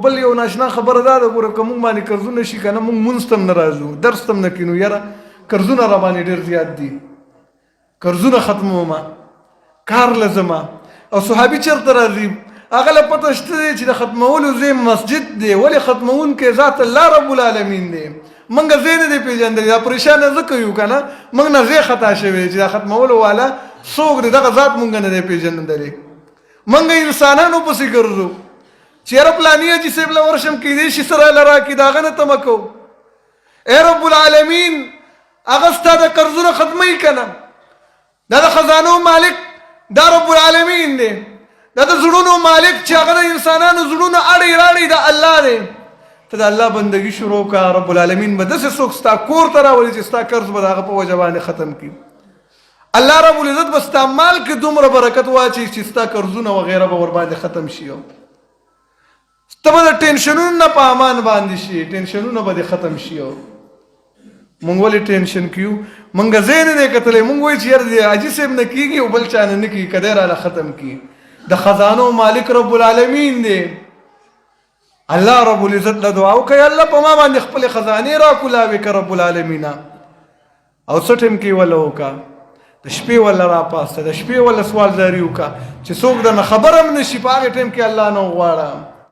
بل یو ناشنا خبره ده ګوره که موږ باندې قرضونه شي که نه موږ مونځ ته هم نه راځو درس ته هم نه کینو یاره قرضونه را باندې ډېر زیات دي قرضونه ختمومه کار له ځمه او صحابي چېرته راځي هغه له پته شته دی چې د ختمولو ځای مسجد دی ولې ختموونکی ذات الله رب العالمین دی موږ ځای نه دی پېژندلی دا پریشانه ځکه یو که نه موږ نه ځای خطا شوی چې دا ختمولو والا څوک دی دغه ذات موږ نه دی پېژندلی موږ انسانانو پسې ګرځو چې یاره پلاني حاجي صاحب له ورشم کیدای شي سره له راکړي د هغه نه تمه کوو ای رب العالمین هغه ستا د قرضونه ختموي که نه دا د خزانو مالک دا رب العالمین دی دا د زړونو مالک چې هغه د انسانانو زړونه اړی راړی د الله دی ته د الله بندګي شروع کړه رب العالمین به داسې څوک ستا کور ته راولي چې ستا قرض به د هغه په وجه باندې ختم کړي الله رب العزت به ستا مال کې دومره برکت واچوي چې ستا قرضونه وغیره به ورباندې ختم شي ته به د ټینشنونو نه په امان باندې شي ټینشنونه به دې ختم شي مونږ ولې ټینشن کیو مونږ ځای نه دی کتلی مونږ وایو چې یاره د حاجي صاحب نه کېږي او بل چا نه نه کېږي که دی راله ختم کړي د خزانو مالک رب العالمین دی الله رب العزت له دعا وکړئ الله په ما باندې خپلې خزانې راکولاوې که رب العالمینا او څه ټیم کې وله وکړه د شپې وله راپاسته د شپې وله سوالداري وکړه چې څوک درنه خبر هم نه شي په هغې ټیم کې الله نه وغواړه